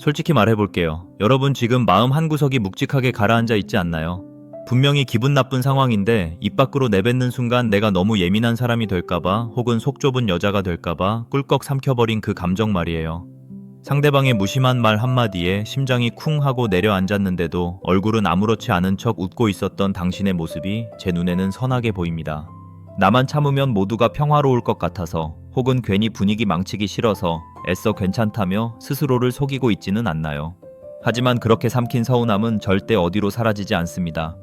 솔직히 말해볼게요. 여러분 지금 마음 한구석이 묵직하게 가라앉아 있지 않나요? 분명히 기분 나쁜 상황인데 입 밖으로 내뱉는 순간 내가 너무 예민한 사람이 될까봐 혹은 속 좁은 여자가 될까봐 꿀꺽 삼켜버린 그 감정 말이에요. 상대방의 무심한 말 한마디에 심장이 쿵 하고 내려앉았는데도 얼굴은 아무렇지 않은 척 웃고 있었던 당신의 모습이 제 눈에는 선하게 보입니다. 나만 참으면 모두가 평화로울 것 같아서 혹은 괜히 분위기 망치기 싫어서 애써 괜찮다며 스스로를 속이고 있지는 않나요? 하지만 그렇게 삼킨 서운함은 절대 어디로 사라지지 않습니다.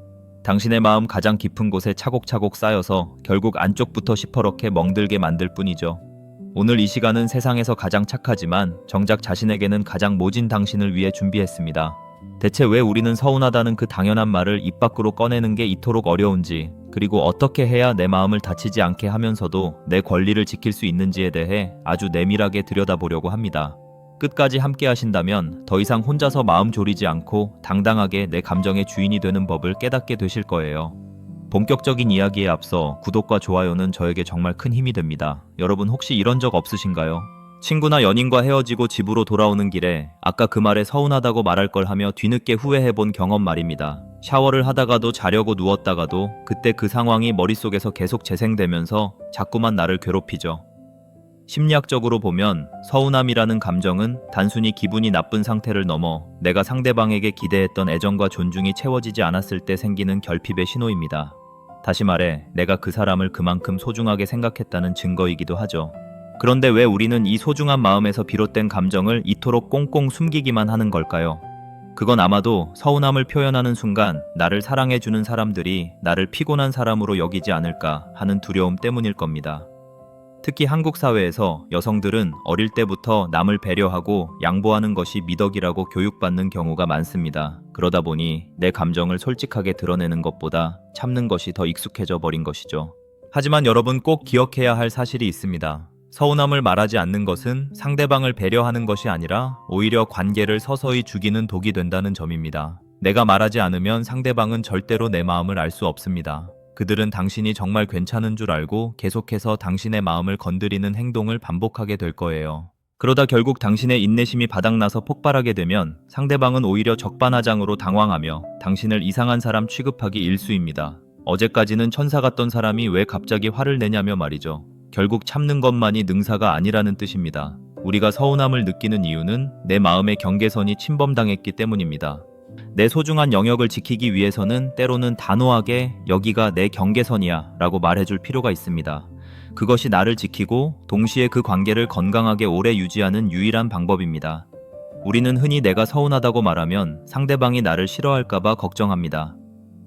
당신의 마음 가장 깊은 곳에 차곡차곡 쌓여서 결국 안쪽부터 시퍼렇게 멍들게 만들 뿐이죠. 오늘 이 시간은 세상에서 가장 착하지만 정작 자신에게는 가장 모진 당신을 위해 준비했습니다. 대체 왜 우리는 서운하다는 그 당연한 말을 입 밖으로 꺼내는 게 이토록 어려운지, 그리고 어떻게 해야 내 마음을 다치지 않게 하면서도 내 권리를 지킬 수 있는지에 대해 아주 내밀하게 들여다보려고 합니다. 끝까지 함께 하신다면 더 이상 혼자서 마음 졸이지 않고 당당하게 내 감정의 주인이 되는 법을 깨닫게 되실 거예요. 본격적인 이야기에 앞서 구독과 좋아요는 저에게 정말 큰 힘이 됩니다. 여러분 혹시 이런 적 없으신가요? 친구나 연인과 헤어지고 집으로 돌아오는 길에 아까 그 말에 서운하다고 말할 걸 하며 뒤늦게 후회해본 경험 말입니다. 샤워를 하다가도 자려고 누웠다가도 그때 그 상황이 머릿속에서 계속 재생되면서 자꾸만 나를 괴롭히죠. 심리학적으로 보면 서운함이라는 감정은 단순히 기분이 나쁜 상태를 넘어 내가 상대방에게 기대했던 애정과 존중이 채워지지 않았을 때 생기는 결핍의 신호입니다. 다시 말해 내가 그 사람을 그만큼 소중하게 생각했다는 증거이기도 하죠. 그런데 왜 우리는 이 소중한 마음에서 비롯된 감정을 이토록 꽁꽁 숨기기만 하는 걸까요? 그건 아마도 서운함을 표현하는 순간 나를 사랑해주는 사람들이 나를 피곤한 사람으로 여기지 않을까 하는 두려움 때문일 겁니다. 특히 한국 사회에서 여성들은 어릴 때부터 남을 배려하고 양보하는 것이 미덕이라고 교육받는 경우가 많습니다. 그러다 보니 내 감정을 솔직하게 드러내는 것보다 참는 것이 더 익숙해져 버린 것이죠. 하지만 여러분 꼭 기억해야 할 사실이 있습니다. 서운함을 말하지 않는 것은 상대방을 배려하는 것이 아니라 오히려 관계를 서서히 죽이는 독이 된다는 점입니다. 내가 말하지 않으면 상대방은 절대로 내 마음을 알 수 없습니다. 그들은 당신이 정말 괜찮은 줄 알고 계속해서 당신의 마음을 건드리는 행동을 반복하게 될 거예요. 그러다 결국 당신의 인내심이 바닥나서 폭발하게 되면 상대방은 오히려 적반하장으로 당황하며 당신을 이상한 사람 취급하기 일쑤입니다. 어제까지는 천사 같던 사람이 왜 갑자기 화를 내냐며 말이죠. 결국 참는 것만이 능사가 아니라는 뜻입니다. 우리가 서운함을 느끼는 이유는 내 마음의 경계선이 침범당했기 때문입니다. 내 소중한 영역을 지키기 위해서는 때로는 단호하게 여기가 내 경계선이야 라고 말해줄 필요가 있습니다. 그것이 나를 지키고 동시에 그 관계를 건강하게 오래 유지하는 유일한 방법입니다. 우리는 흔히 내가 서운하다고 말하면 상대방이 나를 싫어할까봐 걱정합니다.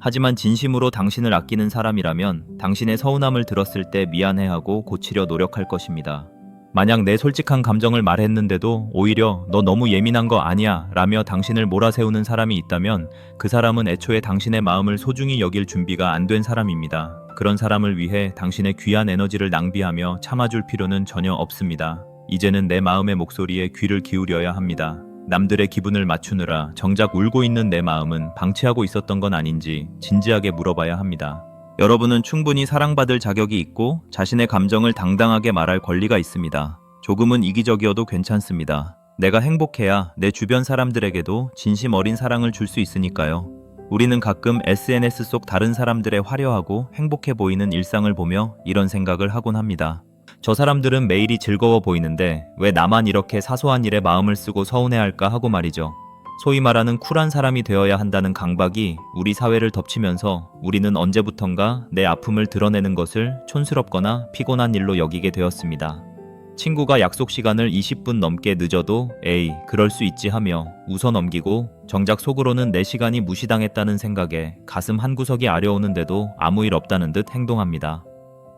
하지만 진심으로 당신을 아끼는 사람이라면 당신의 서운함을 들었을 때 미안해하고 고치려 노력할 것입니다. 만약 내 솔직한 감정을 말했는데도 오히려 너 너무 예민한 거 아니야 라며 당신을 몰아세우는 사람이 있다면 그 사람은 애초에 당신의 마음을 소중히 여길 준비가 안 된 사람입니다. 그런 사람을 위해 당신의 귀한 에너지를 낭비하며 참아줄 필요는 전혀 없습니다. 이제는 내 마음의 목소리에 귀를 기울여야 합니다. 남들의 기분을 맞추느라 정작 울고 있는 내 마음은 방치하고 있었던 건 아닌지 진지하게 물어봐야 합니다. 여러분은 충분히 사랑받을 자격이 있고 자신의 감정을 당당하게 말할 권리가 있습니다. 조금은 이기적이어도 괜찮습니다. 내가 행복해야 내 주변 사람들에게도 진심 어린 사랑을 줄 수 있으니까요. 우리는 가끔 SNS 속 다른 사람들의 화려하고 행복해 보이는 일상을 보며 이런 생각을 하곤 합니다. 저 사람들은 매일이 즐거워 보이는데 왜 나만 이렇게 사소한 일에 마음을 쓰고 서운해할까 하고 말이죠. 소위 말하는 쿨한 사람이 되어야 한다는 강박이 우리 사회를 덮치면서 우리는 언제부턴가 내 아픔을 드러내는 것을 촌스럽거나 피곤한 일로 여기게 되었습니다. 친구가 약속 시간을 20분 넘게 늦어도 에이 그럴 수 있지 하며 웃어 넘기고 정작 속으로는 내 시간이 무시당했다는 생각에 가슴 한구석이 아려오는데도 아무 일 없다는 듯 행동합니다.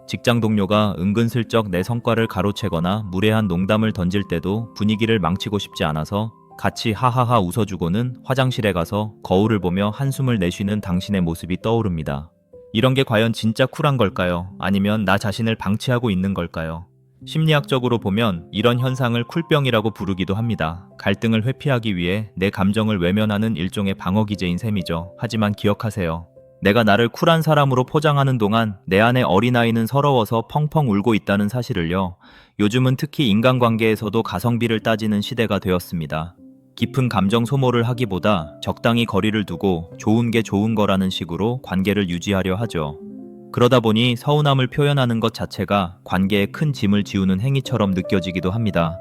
직장 동료가 은근슬쩍 내 성과를 가로채거나 무례한 농담을 던질 때도 분위기를 망치고 싶지 않아서 같이 하하하 웃어주고는 화장실에 가서 거울을 보며 한숨을 내쉬는 당신의 모습이 떠오릅니다. 이런 게 과연 진짜 쿨한 걸까요? 아니면 나 자신을 방치하고 있는 걸까요? 심리학적으로 보면 이런 현상을 쿨병이라고 부르기도 합니다. 갈등을 회피하기 위해 내 감정을 외면하는 일종의 방어기제인 셈이죠. 하지만 기억하세요. 내가 나를 쿨한 사람으로 포장하는 동안 내 안의 어린아이는 서러워서 펑펑 울고 있다는 사실을요. 요즘은 특히 인간관계에서도 가성비를 따지는 시대가 되었습니다. 깊은 감정 소모를 하기보다 적당히 거리를 두고 좋은 게 좋은 거라는 식으로 관계를 유지하려 하죠. 그러다 보니 서운함을 표현하는 것 자체가 관계에 큰 짐을 지우는 행위처럼 느껴지기도 합니다.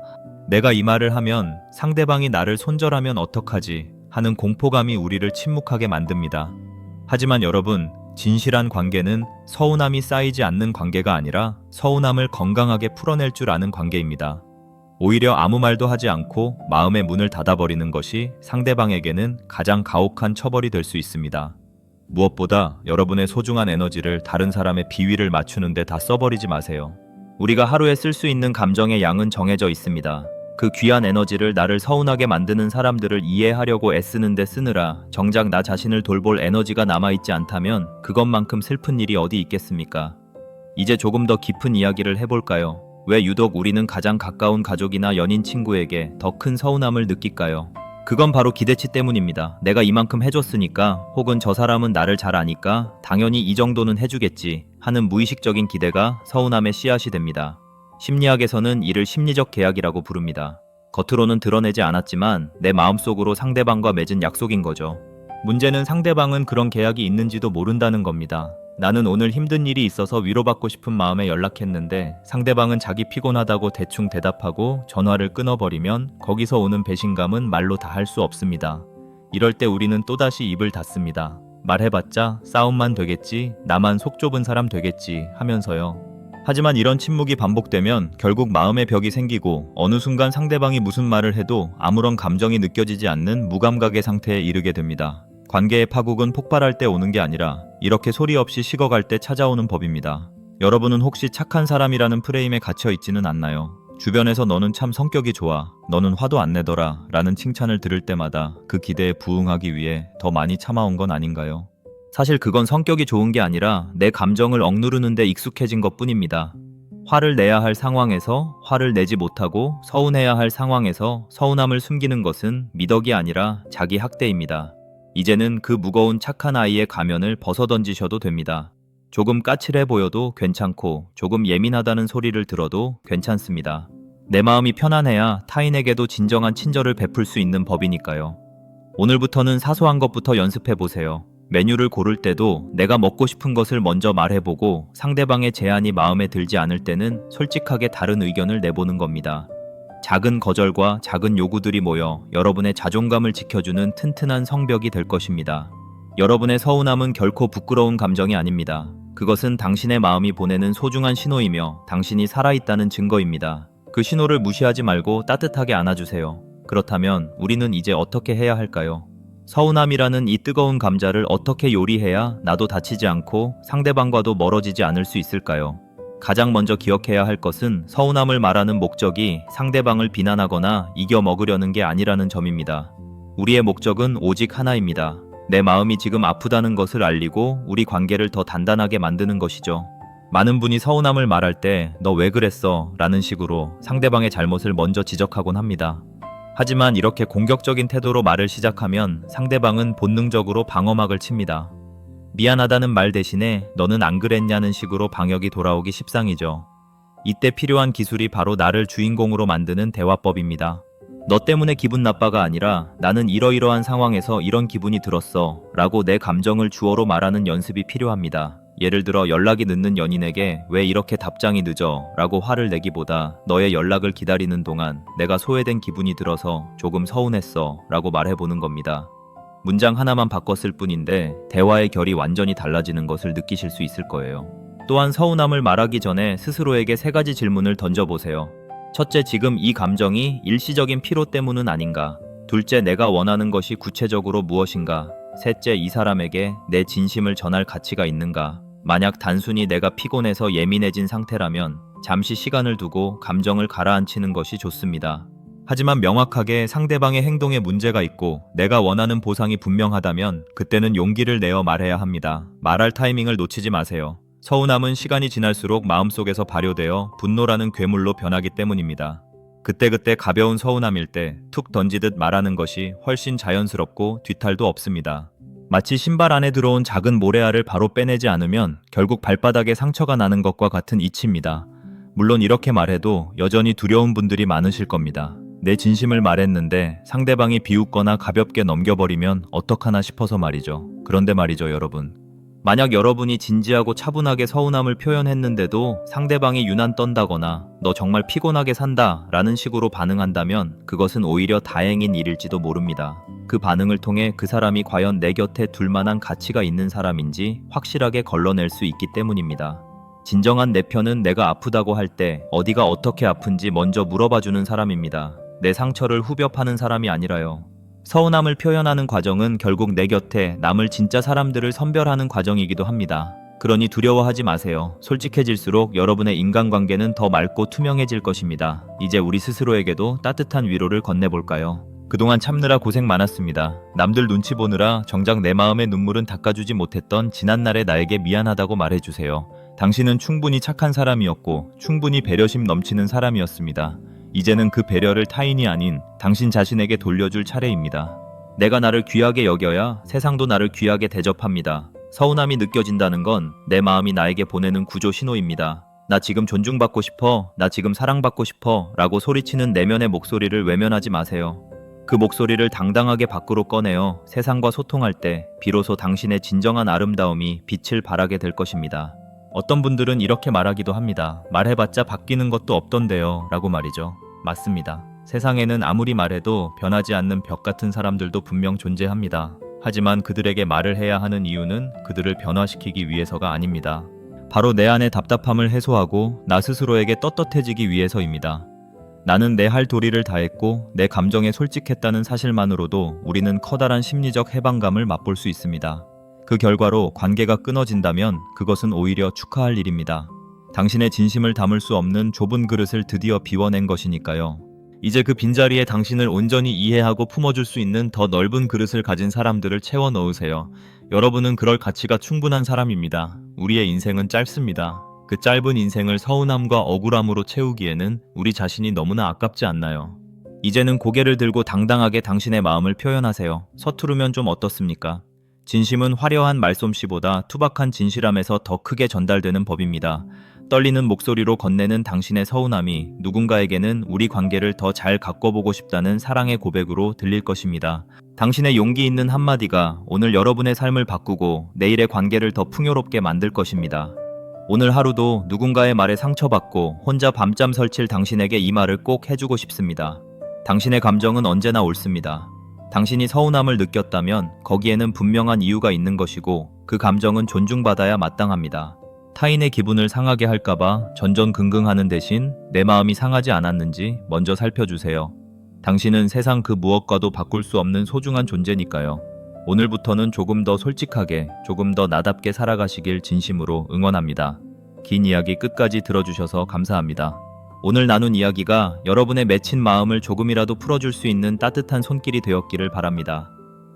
내가 이 말을 하면 상대방이 나를 손절하면 어떡하지 하는 공포감이 우리를 침묵하게 만듭니다. 하지만 여러분, 진실한 관계는 서운함이 쌓이지 않는 관계가 아니라 서운함을 건강하게 풀어낼 줄 아는 관계입니다. 오히려 아무 말도 하지 않고 마음의 문을 닫아버리는 것이 상대방에게는 가장 가혹한 처벌이 될 수 있습니다. 무엇보다 여러분의 소중한 에너지를 다른 사람의 비위를 맞추는 데 다 써버리지 마세요. 우리가 하루에 쓸 수 있는 감정의 양은 정해져 있습니다. 그 귀한 에너지를 나를 서운하게 만드는 사람들을 이해하려고 애쓰는 데 쓰느라 정작 나 자신을 돌볼 에너지가 남아있지 않다면 그것만큼 슬픈 일이 어디 있겠습니까? 이제 조금 더 깊은 이야기를 해볼까요? 왜 유독 우리는 가장 가까운 가족이나 연인 친구에게 더 큰 서운함을 느낄까요? 그건 바로 기대치 때문입니다. 내가 이만큼 해줬으니까, 혹은 저 사람은 나를 잘 아니까 당연히 이 정도는 해주겠지 하는 무의식적인 기대가 서운함의 씨앗이 됩니다. 심리학에서는 이를 심리적 계약이라고 부릅니다. 겉으로는 드러내지 않았지만 내 마음속으로 상대방과 맺은 약속인 거죠. 문제는 상대방은 그런 계약이 있는지도 모른다는 겁니다. 나는 오늘 힘든 일이 있어서 위로받고 싶은 마음에 연락했는데 상대방은 자기 피곤하다고 대충 대답하고 전화를 끊어버리면 거기서 오는 배신감은 말로 다 할 수 없습니다. 이럴 때 우리는 또다시 입을 닫습니다. 말해봤자 싸움만 되겠지, 나만 속 좁은 사람 되겠지 하면서요. 하지만 이런 침묵이 반복되면 결국 마음의 벽이 생기고 어느 순간 상대방이 무슨 말을 해도 아무런 감정이 느껴지지 않는 무감각의 상태에 이르게 됩니다. 관계의 파국은 폭발할 때 오는 게 아니라 이렇게 소리 없이 식어갈 때 찾아오는 법입니다. 여러분은 혹시 착한 사람이라는 프레임에 갇혀 있지는 않나요? 주변에서 너는 참 성격이 좋아, 너는 화도 안 내더라 라는 칭찬을 들을 때마다 그 기대에 부응하기 위해 더 많이 참아온 건 아닌가요? 사실 그건 성격이 좋은 게 아니라 내 감정을 억누르는 데 익숙해진 것 뿐입니다. 화를 내야 할 상황에서 화를 내지 못하고 서운해야 할 상황에서 서운함을 숨기는 것은 미덕이 아니라 자기 학대입니다. 이제는 그 무거운 착한 아이의 가면을 벗어던지셔도 됩니다. 조금 까칠해 보여도 괜찮고 조금 예민하다는 소리를 들어도 괜찮습니다. 내 마음이 편안해야 타인에게도 진정한 친절을 베풀 수 있는 법이니까요. 오늘부터는 사소한 것부터 연습해 보세요. 메뉴를 고를 때도 내가 먹고 싶은 것을 먼저 말해보고 상대방의 제안이 마음에 들지 않을 때는 솔직하게 다른 의견을 내보는 겁니다. 작은 거절과 작은 요구들이 모여 여러분의 자존감을 지켜주는 튼튼한 성벽이 될 것입니다. 여러분의 서운함은 결코 부끄러운 감정이 아닙니다. 그것은 당신의 마음이 보내는 소중한 신호이며 당신이 살아있다는 증거입니다. 그 신호를 무시하지 말고 따뜻하게 안아주세요. 그렇다면 우리는 이제 어떻게 해야 할까요? 서운함이라는 이 뜨거운 감자를 어떻게 요리해야 나도 다치지 않고 상대방과도 멀어지지 않을 수 있을까요? 가장 먼저 기억해야 할 것은 서운함을 말하는 목적이 상대방을 비난하거나 이겨 먹으려는 게 아니라는 점입니다. 우리의 목적은 오직 하나입니다. 내 마음이 지금 아프다는 것을 알리고 우리 관계를 더 단단하게 만드는 것이죠. 많은 분이 서운함을 말할 때 너 왜 그랬어? 라는 식으로 상대방의 잘못을 먼저 지적하곤 합니다. 하지만 이렇게 공격적인 태도로 말을 시작하면 상대방은 본능적으로 방어막을 칩니다. 미안하다는 말 대신에 너는 안 그랬냐는 식으로 방역이 돌아오기 십상이죠. 이때 필요한 기술이 바로 나를 주인공으로 만드는 대화법입니다. 너 때문에 기분 나빠가 아니라 나는 이러이러한 상황에서 이런 기분이 들었어 라고 내 감정을 주어로 말하는 연습이 필요합니다. 예를 들어 연락이 늦는 연인에게 왜 이렇게 답장이 늦어? 라고 화를 내기보다 너의 연락을 기다리는 동안 내가 소외된 기분이 들어서 조금 서운했어 라고 말해보는 겁니다. 문장 하나만 바꿨을 뿐인데 대화의 결이 완전히 달라지는 것을 느끼실 수 있을 거예요. 또한 서운함을 말하기 전에 스스로에게 3가지 질문을 던져보세요. 첫째, 지금 이 감정이 일시적인 피로 때문은 아닌가? 둘째, 내가 원하는 것이 구체적으로 무엇인가? 셋째, 이 사람에게 내 진심을 전할 가치가 있는가? 만약 단순히 내가 피곤해서 예민해진 상태라면 잠시 시간을 두고 감정을 가라앉히는 것이 좋습니다. 하지만 명확하게 상대방의 행동에 문제가 있고 내가 원하는 보상이 분명하다면 그때는 용기를 내어 말해야 합니다. 말할 타이밍을 놓치지 마세요. 서운함은 시간이 지날수록 마음속에서 발효되어 분노라는 괴물로 변하기 때문입니다. 그때그때 가벼운 서운함일 때 툭 던지듯 말하는 것이 훨씬 자연스럽고 뒤탈도 없습니다. 마치 신발 안에 들어온 작은 모래알을 바로 빼내지 않으면 결국 발바닥에 상처가 나는 것과 같은 이치입니다. 물론 이렇게 말해도 여전히 두려운 분들이 많으실 겁니다. 내 진심을 말했는데 상대방이 비웃거나 가볍게 넘겨버리면 어떡하나 싶어서 말이죠. 그런데 말이죠, 여러분. 만약 여러분이 진지하고 차분하게 서운함을 표현했는데도 상대방이 유난 떤다거나 너 정말 피곤하게 산다 라는 식으로 반응한다면 그것은 오히려 다행인 일일지도 모릅니다. 그 반응을 통해 그 사람이 과연 내 곁에 둘 만한 가치가 있는 사람인지 확실하게 걸러낼 수 있기 때문입니다. 진정한 내 편은 내가 아프다고 할 때 어디가 어떻게 아픈지 먼저 물어봐주는 사람입니다. 내 상처를 후벼 파는 사람이 아니라요. 서운함을 표현하는 과정은 결국 내 곁에 남을 진짜 사람들을 선별하는 과정이기도 합니다. 그러니 두려워하지 마세요. 솔직해질수록 여러분의 인간관계는 더 맑고 투명해질 것입니다. 이제 우리 스스로에게도 따뜻한 위로를 건네볼까요? 그동안 참느라 고생 많았습니다. 남들 눈치 보느라 정작 내 마음의 눈물은 닦아주지 못했던 지난날의 나에게 미안하다고 말해주세요. 당신은 충분히 착한 사람이었고 충분히 배려심 넘치는 사람이었습니다. 이제는 그 배려를 타인이 아닌 당신 자신에게 돌려줄 차례입니다. 내가 나를 귀하게 여겨야 세상도 나를 귀하게 대접합니다. 서운함이 느껴진다는 건 내 마음이 나에게 보내는 구조 신호입니다. 나 지금 존중받고 싶어, 나 지금 사랑받고 싶어 라고 소리치는 내면의 목소리를 외면하지 마세요. 그 목소리를 당당하게 밖으로 꺼내어 세상과 소통할 때 비로소 당신의 진정한 아름다움이 빛을 발하게 될 것입니다. 어떤 분들은 이렇게 말하기도 합니다. 말해봤자 바뀌는 것도 없던데요 라고 말이죠. 맞습니다. 세상에는 아무리 말해도 변하지 않는 벽 같은 사람들도 분명 존재합니다. 하지만 그들에게 말을 해야 하는 이유는 그들을 변화시키기 위해서가 아닙니다. 바로 내 안의 답답함을 해소하고 나 스스로에게 떳떳해지기 위해서입니다. 나는 내 할 도리를 다했고 내 감정에 솔직했다는 사실만으로도 우리는 커다란 심리적 해방감을 맛볼 수 있습니다. 그 결과로 관계가 끊어진다면 그것은 오히려 축하할 일입니다. 당신의 진심을 담을 수 없는 좁은 그릇을 드디어 비워낸 것이니까요. 이제 그 빈자리에 당신을 온전히 이해하고 품어줄 수 있는 더 넓은 그릇을 가진 사람들을 채워 넣으세요. 여러분은 그럴 가치가 충분한 사람입니다. 우리의 인생은 짧습니다. 그 짧은 인생을 서운함과 억울함으로 채우기에는 우리 자신이 너무나 아깝지 않나요? 이제는 고개를 들고 당당하게 당신의 마음을 표현하세요. 서투르면 좀 어떻습니까? 진심은 화려한 말솜씨보다 투박한 진실함에서 더 크게 전달되는 법입니다. 떨리는 목소리로 건네는 당신의 서운함이 누군가에게는 우리 관계를 더 잘 가꿔보고 싶다는 사랑의 고백으로 들릴 것입니다. 당신의 용기 있는 한마디가 오늘 여러분의 삶을 바꾸고 내일의 관계를 더 풍요롭게 만들 것입니다. 오늘 하루도 누군가의 말에 상처받고 혼자 밤잠 설칠 당신에게 이 말을 꼭 해주고 싶습니다. 당신의 감정은 언제나 옳습니다. 당신이 서운함을 느꼈다면 거기에는 분명한 이유가 있는 것이고 그 감정은 존중받아야 마땅합니다. 타인의 기분을 상하게 할까봐 전전긍긍하는 대신 내 마음이 상하지 않았는지 먼저 살펴주세요. 당신은 세상 그 무엇과도 바꿀 수 없는 소중한 존재니까요. 오늘부터는 조금 더 솔직하게, 조금 더 나답게 살아가시길 진심으로 응원합니다. 긴 이야기 끝까지 들어주셔서 감사합니다. 오늘 나눈 이야기가 여러분의 맺힌 마음을 조금이라도 풀어줄 수 있는 따뜻한 손길이 되었기를 바랍니다.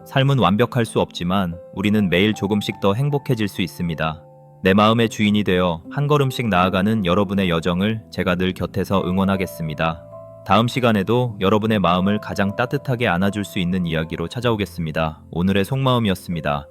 삶은 완벽할 수 없지만 우리는 매일 조금씩 더 행복해질 수 있습니다. 내 마음의 주인이 되어 한 걸음씩 나아가는 여러분의 여정을 제가 늘 곁에서 응원하겠습니다. 다음 시간에도 여러분의 마음을 가장 따뜻하게 안아줄 수 있는 이야기로 찾아오겠습니다. 오늘의 속마음이었습니다.